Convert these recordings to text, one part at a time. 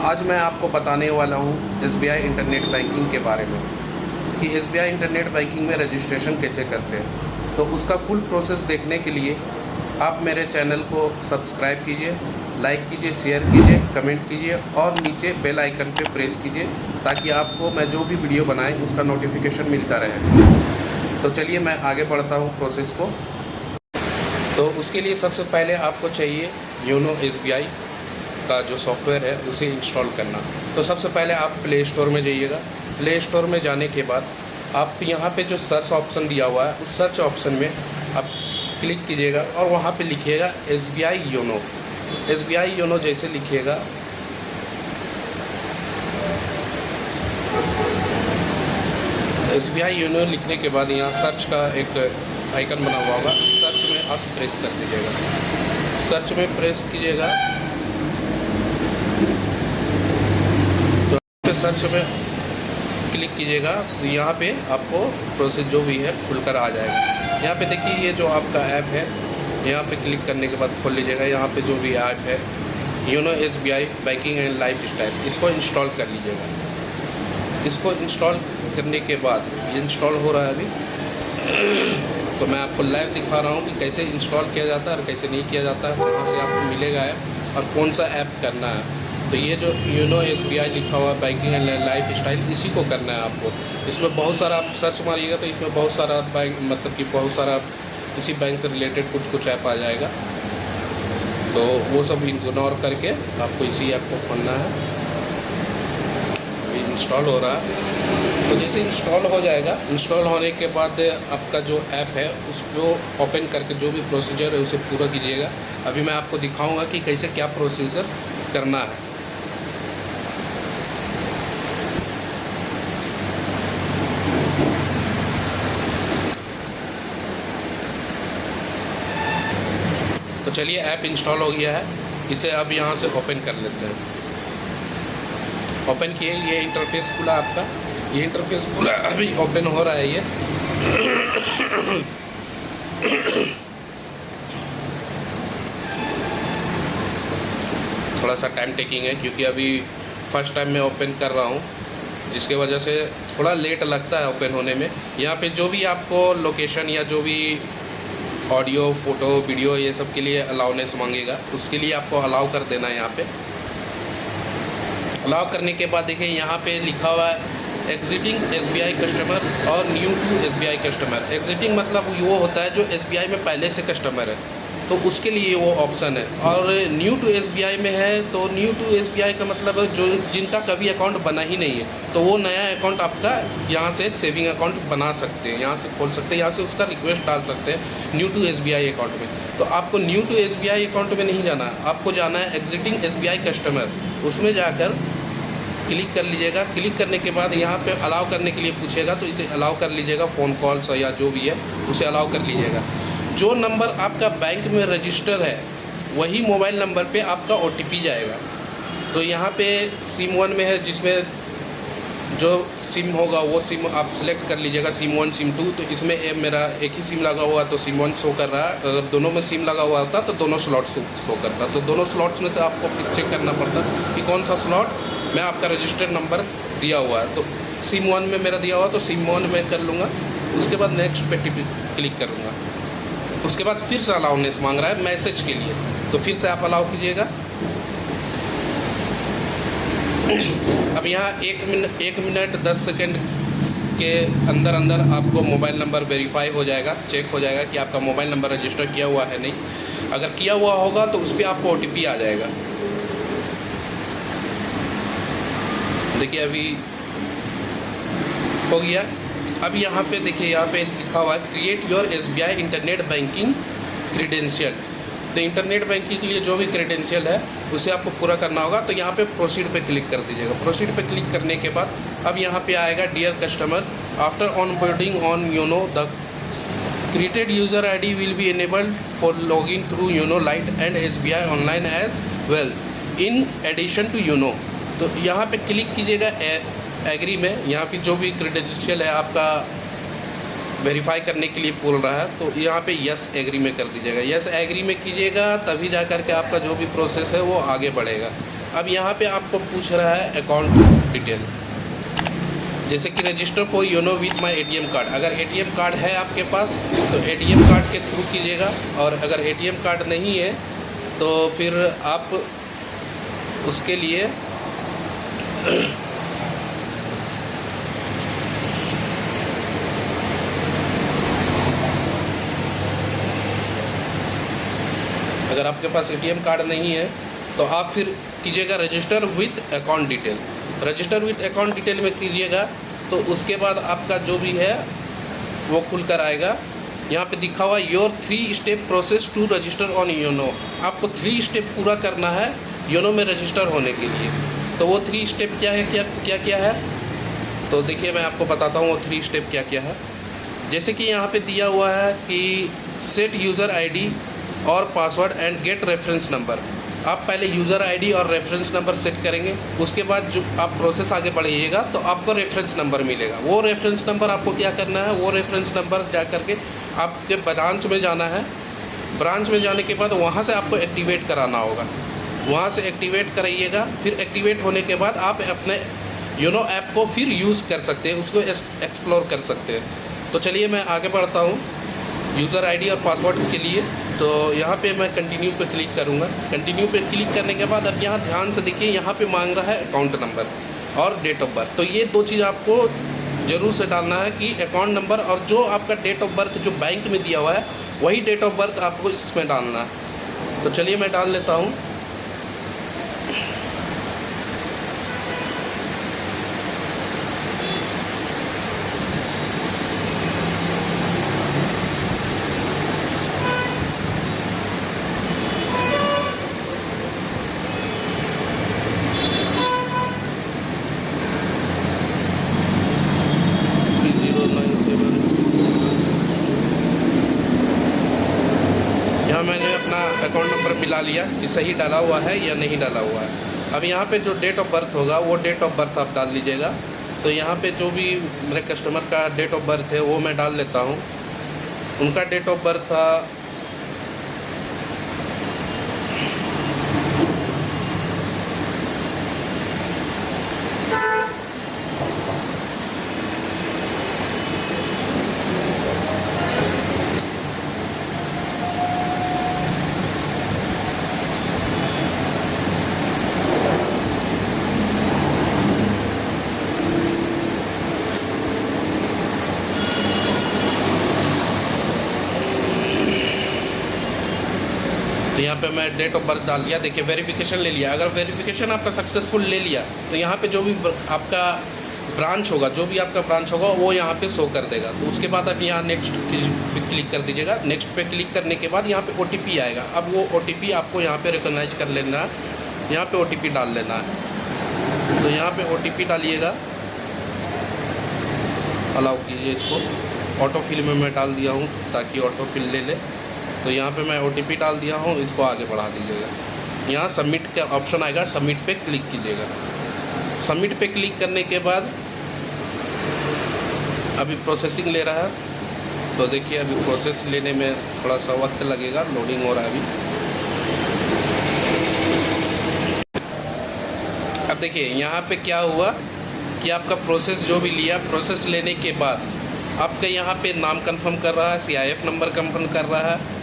आज मैं आपको बताने वाला हूँ SBI इंटरनेट बैंकिंग के बारे में कि SBI इंटरनेट बैंकिंग में रजिस्ट्रेशन कैसे करते हैं। तो उसका फुल प्रोसेस देखने के लिए आप मेरे चैनल को सब्सक्राइब कीजिए, लाइक कीजिए, शेयर कीजिए, कमेंट कीजिए और नीचे बेल आइकन पे प्रेस कीजिए ताकि आपको मैं जो भी वीडियो बनाए उसका नोटिफिकेशन मिलता रहे। तो चलिए मैं आगे बढ़ता हूँ प्रोसेस को। तो उसके लिए सबसे पहले आपको चाहिए योनो SBI का जो सॉफ्टवेयर है उसे इंस्टॉल करना। तो सबसे पहले आप प्ले स्टोर में जाइएगा। प्ले स्टोर में जाने के बाद आप यहाँ पे जो सर्च ऑप्शन दिया हुआ है उस सर्च ऑप्शन में आप क्लिक कीजिएगा और वहाँ पे लिखिएगा SBI योनो। SBI योनो जैसे लिखिएगा SBI योनो लिखने के बाद यहाँ सर्च का एक आइकन बना हुआ होगा, सर्च में आप प्रेस कर दीजिएगा। सर्च में प्रेस कीजिएगा तो सर्च में क्लिक कीजिएगा तो यहाँ पे आपको प्रोसेस जो भी है खुलकर आ जाएगा। यहाँ पे देखिए ये जो आपका ऐप है, यहाँ पे क्लिक करने के बाद खोल लीजिएगा। यहाँ पे जो भी ऐप है YONO SBI banking and life style, इसको इंस्टॉल कर लीजिएगा। इसको इंस्टॉल करने के बाद ये इंस्टॉल हो रहा है अभी तो मैं आपको लाइव दिखा रहा हूँ कि कैसे इंस्टॉल किया जाता है और कैसे नहीं किया जाता है, कहाँ से आपको मिलेगा ऐप और कौन सा ऐप करना है। तो ये जो योनो SBI लिखा हुआ है बैंकिंग एंड लाइफ स्टाइल, इसी को करना है आपको। इसमें बहुत सारा आप सर्च मारिएगा तो इसमें बहुत सारा बैंक मतलब कि बहुत सारा इसी बैंक से रिलेटेड कुछ ऐप आ जाएगा। तो वो सब इग्नोर करके आपको इसी ऐप को खोलना है। अभी इंस्टॉल हो रहा है तो जैसे इंस्टॉल हो जाएगा, इंस्टॉल होने के बाद आपका जो ऐप है उसको ओपन करके जो भी प्रोसीजर है उसे पूरा कीजिएगा। अभी मैं आपको दिखाऊंगा कि कैसे क्या प्रोसीजर करना है। तो चलिए ऐप इंस्टॉल हो गया है, इसे अब यहाँ से ओपन कर लेते हैं। ओपन किए, ये इंटरफेस खुला आपका, ये इंटरफेस खुला, अभी ओपन हो रहा है ये। थोड़ा सा टाइम टेकिंग है क्योंकि अभी फर्स्ट टाइम मैं ओपन कर रहा हूँ, जिसके वजह से थोड़ा लेट लगता है ओपन होने में। यहाँ पे जो भी आपको लोकेशन या जो भी ऑडियो, फोटो, वीडियो ये सब के लिए अलाउनेस मांगेगा, उसके लिए आपको अलाउ कर देना है। यहाँ पे अलाउ करने के बाद देखिए यहाँ पे लिखा हुआ है एग्जिटिंग SBI कस्टमर और new to SBI customer. Existing मतलब वो होता है जो SBI में पहले से कस्टमर है, तो उसके लिए वो ऑप्शन है। और न्यू टू SBI में है तो न्यू टू SBI का मतलब है जो जिनका कभी अकाउंट बना ही नहीं है, तो वो नया अकाउंट आपका यहाँ से सेविंग अकाउंट बना सकते हैं, यहाँ से खोल सकते हैं, यहाँ से उसका रिक्वेस्ट डाल सकते हैं न्यू टू SBI अकाउंट में। तो आपको न्यू टू SBI अकाउंट में नहीं जाना, आपको जाना है एग्जिटिंग SBI कस्टमर। उसमें जाकर क्लिक कर लीजिएगा। क्लिक करने के बाद यहाँ पे अलाउ करने के लिए पूछेगा तो इसे अलाउ कर लीजिएगा। फ़ोन कॉल्स या जो भी है उसे अलाउ कर लीजिएगा। जो नंबर आपका बैंक में रजिस्टर है वही मोबाइल नंबर पे आपका OTP जाएगा। तो यहाँ पे सिम 1 में है, जिसमें जो सिम होगा वो सिम आप सिलेक्ट कर लीजिएगा, सिम 1 सिम 2। तो इसमें मेरा एक ही सिम लगा हुआ तो सिम 1 शो कर रहा है। अगर दोनों में सिम लगा हुआ होता तो दोनों स्लॉट शो करता। तो दोनों स्लॉट्स में से आपको फिर चेक करना पड़ता कि कौन सा स्लॉट में आपका रजिस्टर्ड नंबर दिया हुआ है। तो सिम 1 में मेरा दिया हुआ तो सिम 1 में कर लूँगा। उसके बाद नेक्स्ट पे क्लिक करूँगा। उसके बाद फिर से अलाउनेस मांग रहा है मैसेज के लिए, तो फिर से आप अलाउ कीजिएगा। अब यहाँ 1 मिनट 10 सेकेंड के अंदर आपको मोबाइल नंबर वेरीफाई हो जाएगा, चेक हो जाएगा कि आपका मोबाइल नंबर रजिस्टर किया हुआ है नहीं। अगर किया हुआ होगा तो उस पर आपको OTP आ जाएगा। देखिए अभी हो गया। अब यहाँ पे देखिए, यहाँ पे लिखा हुआ है create your SBI internet banking credential. तो इंटरनेट बैंकिंग के लिए जो भी क्रीडेंशियल है उसे आपको पूरा करना होगा। तो यहाँ पे प्रोसीड पे क्लिक कर दीजिएगा। प्रोसीड पे क्लिक करने के बाद अब यहाँ पे आएगा dear customer, after onboarding on YONO the created user ID will be enabled for login through YONO lite and SBI online as well in addition to YONO. तो यहाँ पे क्लिक कीजिएगा एग्री में। यहाँ पे जो भी क्रेडेंशियल है आपका वेरीफाई करने के लिए बोल रहा है, तो यहाँ पे यस एग्री में कर दीजिएगा। यस एग्री में कीजिएगा तभी जा कर के आपका जो भी प्रोसेस है वो आगे बढ़ेगा। अब यहाँ पे आपको पूछ रहा है अकाउंट डिटेल, जैसे कि register for YONO with my ATM card. अगर एटीएम कार्ड है आपके पास तो एटीएम कार्ड के थ्रू कीजिएगा, और अगर एटीएम कार्ड नहीं है तो फिर आप उसके लिए अगर आपके पास एटीएम कार्ड नहीं है तो आप फिर कीजिएगा register with account detail. Register with account detail में कीजिएगा तो उसके बाद आपका जो भी है वो खुल कर आएगा। यहाँ पे दिखा हुआ your 3 step process to register on YONO. आपको 3 स्टेप पूरा करना है योनो में रजिस्टर होने के लिए। तो वो 3 स्टेप क्या है, क्या है, तो देखिए मैं आपको बताता हूँ वो 3 स्टेप क्या क्या है। जैसे कि यहाँ पे दिया हुआ है कि सेट यूज़र आईडी और password and get reference number. आप पहले यूज़र आईडी और रेफरेंस नंबर सेट करेंगे, उसके बाद जो आप प्रोसेस आगे बढ़ाइएगा तो आपको रेफरेंस नंबर मिलेगा। वो रेफरेंस नंबर आपको क्या करना है, वो रेफरेंस नंबर जा करके आपके ब्रांच में जाना है। ब्रांच में जाने के बाद वहाँ से आपको एक्टिवेट कराना होगा, वहाँ से एक्टिवेट कराइएगा। फिर एक्टिवेट होने के बाद आप अपने योनो ऐप को फिर यूज़ कर सकते हैं, उसको एक्सप्लोर कर सकते हैं। तो चलिए मैं आगे बढ़ता हूँ यूज़र आईडी और पासवर्ड के लिए। तो यहाँ पे मैं कंटिन्यू पे क्लिक करूँगा। कंटिन्यू पे क्लिक करने के बाद अब यहाँ ध्यान से देखिए, यहाँ पे मांग रहा है अकाउंट नंबर और डेट ऑफ बर्थ। तो ये 2 चीज़ आपको ज़रूर से डालना है कि अकाउंट नंबर और जो आपका डेट ऑफ बर्थ जो बैंक में दिया हुआ है वही डेट ऑफ बर्थ आपको इसमें डालना है। तो चलिए मैं डाल लेता हूँ। यहाँ मैंने अपना अकाउंट नंबर मिला लिया कि सही डाला हुआ है या नहीं डाला हुआ है। अब यहाँ पे जो डेट ऑफ बर्थ होगा वो डेट ऑफ बर्थ आप डाल लीजिएगा। तो यहाँ पे जो भी मेरे कस्टमर का डेट ऑफ बर्थ है वो मैं डाल लेता हूँ। उनका डेट ऑफ बर्थ था तो यहाँ पे मैं डेट ऑफ बर्थ डाल दिया। देखिए वेरिफिकेशन ले लिया। अगर वेरिफिकेशन आपका सक्सेसफुल ले लिया तो यहाँ पे जो भी आपका ब्रांच होगा, जो भी आपका ब्रांच होगा वो यहाँ पे शो कर देगा। तो उसके बाद आप यहाँ नेक्स्ट पे क्लिक कर दीजिएगा। नेक्स्ट पे क्लिक करने के बाद यहाँ पे OTP आएगा। अब वो OTP आपको यहाँ पे रिकॉग्नाइज कर लेना है, यहाँ पे OTP डाल लेना है। तो यहाँ पे OTP डालिएगा, अलाउ कीजिए इसको। ऑटो फिल में मैं डाल दिया हूँ ताकि ऑटो फिल ले ले। तो यहाँ पे मैं OTP डाल दिया हूँ, इसको आगे बढ़ा दीजिएगा। यहाँ सबमिट का ऑप्शन आएगा, सबमिट पे क्लिक कीजिएगा। सबमिट पे क्लिक करने के बाद अभी प्रोसेसिंग ले रहा है। तो देखिए अभी प्रोसेस लेने में थोड़ा सा वक्त लगेगा, लोडिंग हो रहा है अभी। अब देखिए यहाँ पे क्या हुआ कि आपका प्रोसेस जो भी लिया, प्रोसेस लेने के बाद आपका यहाँ पे नाम कंफर्म कर रहा है, CIF नंबर कंफर्म कर रहा है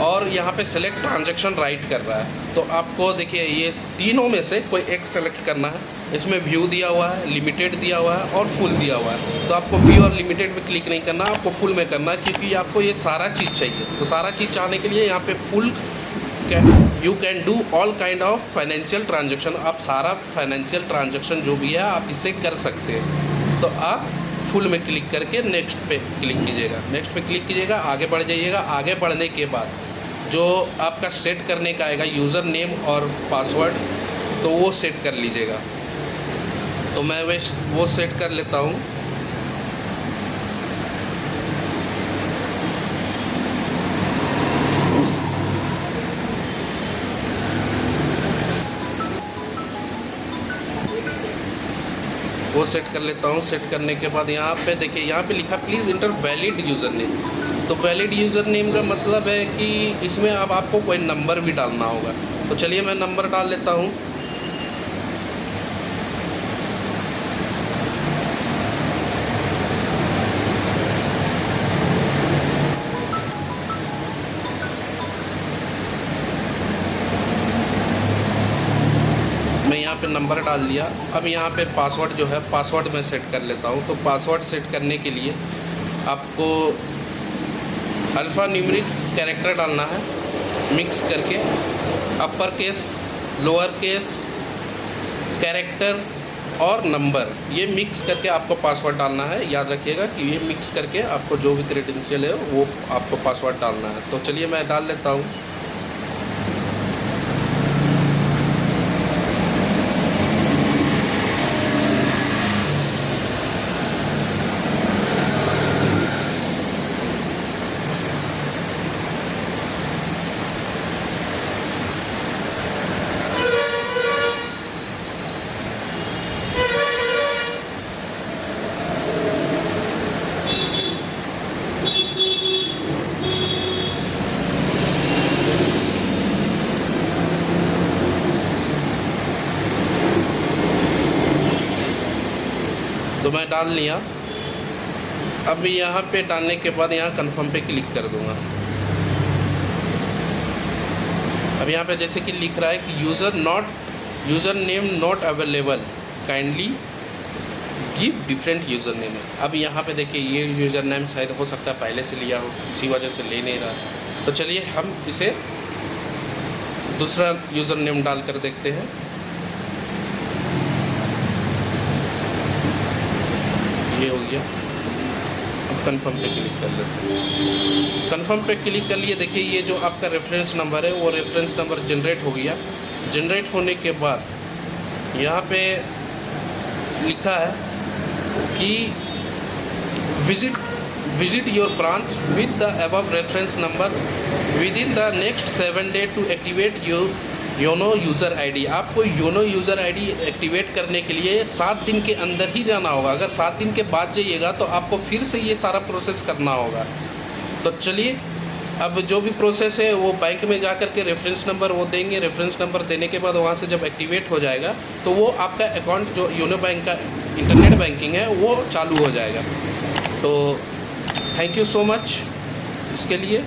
और यहाँ पे सेलेक्ट ट्रांजैक्शन राइट कर रहा है। तो आपको देखिए ये तीनों में से कोई एक सेलेक्ट करना है। इसमें व्यू दिया हुआ है, लिमिटेड दिया हुआ है और फुल दिया हुआ है। तो आपको व्यू और लिमिटेड में क्लिक नहीं करना, आपको फुल में करना है, क्योंकि आपको ये सारा चीज़ चाहिए। तो सारा चीज़ चाहने के लिए यहाँ पे full you can do all kind of financial transaction. आप सारा फाइनेंशियल ट्रांजेक्शन जो भी है आप इसे कर सकते हैं। तो आप फुल में क्लिक करके नेक्स्ट पे क्लिक कीजिएगा। नेक्स्ट पे क्लिक कीजिएगा, आगे बढ़ जाइएगा। आगे बढ़ने के बाद जो आपका सेट करने का आएगा यूज़र नेम और पासवर्ड, तो वो सेट कर लीजिएगा। तो मैं वो सेट कर लेता हूँ। वो सेट कर लेता हूँ। सेट करने के बाद यहाँ पे देखिए, यहाँ पे लिखा please inter valid user name. तो वैलिड यूज़र नेम का मतलब है कि इसमें अब आपको कोई नंबर भी डालना होगा। तो चलिए मैं नंबर डाल लेता हूँ। मैं यहाँ पे नंबर डाल दिया। अब यहाँ पे पासवर्ड जो है, पासवर्ड मैं सेट कर लेता हूँ। तो पासवर्ड सेट करने के लिए आपको अल्फ़ा न्यूमेरिक कैरेक्टर डालना है, मिक्स करके upper case, lower case, character और नंबर, ये मिक्स करके आपको पासवर्ड डालना है। याद रखिएगा कि ये मिक्स करके आपको जो भी क्रेडेंशियल है वो आपको पासवर्ड डालना है। तो चलिए मैं डाल लेता हूँ। तो मैं डाल लिया। अब यहाँ पे डालने के बाद यहाँ कन्फर्म पे क्लिक कर दूँगा। अब यहाँ पे जैसे कि लिख रहा है कि user name not available, kindly give different user name. अब यहाँ पे देखिए ये यूज़र नेम शायद हो सकता है पहले से लिया हो, इसी वजह से ले नहीं रहा। तो चलिए हम इसे दूसरा यूज़र नेम डाल कर देखते हैं। ये हो गया। अब कन्फर्म पे क्लिक कर लेते हैं। कन्फर्म पे क्लिक कर लिए। देखिए ये जो आपका रेफरेंस नंबर है वो रेफरेंस नंबर जनरेट हो गया। जनरेट होने के बाद यहाँ पे लिखा है कि visit your branch with the above reference number within the next 7 days to activate YONO user ID. आपको योनो यूज़र आईडी एक्टिवेट करने के लिए 7 दिन के अंदर ही जाना होगा। अगर 7 दिन के बाद जाइएगा तो आपको फिर से ये सारा प्रोसेस करना होगा। तो चलिए अब जो भी प्रोसेस है वो बैंक में जा कर के रेफरेंस नंबर वो देंगे। रेफरेंस नंबर देने के बाद वहाँ से जब एक्टिवेट हो जाएगा तो वो आपका अकाउंट जो योनो बैंक का इंटरनेट बैंकिंग है वो चालू हो जाएगा। तो थैंक यू सो मच इसके लिए।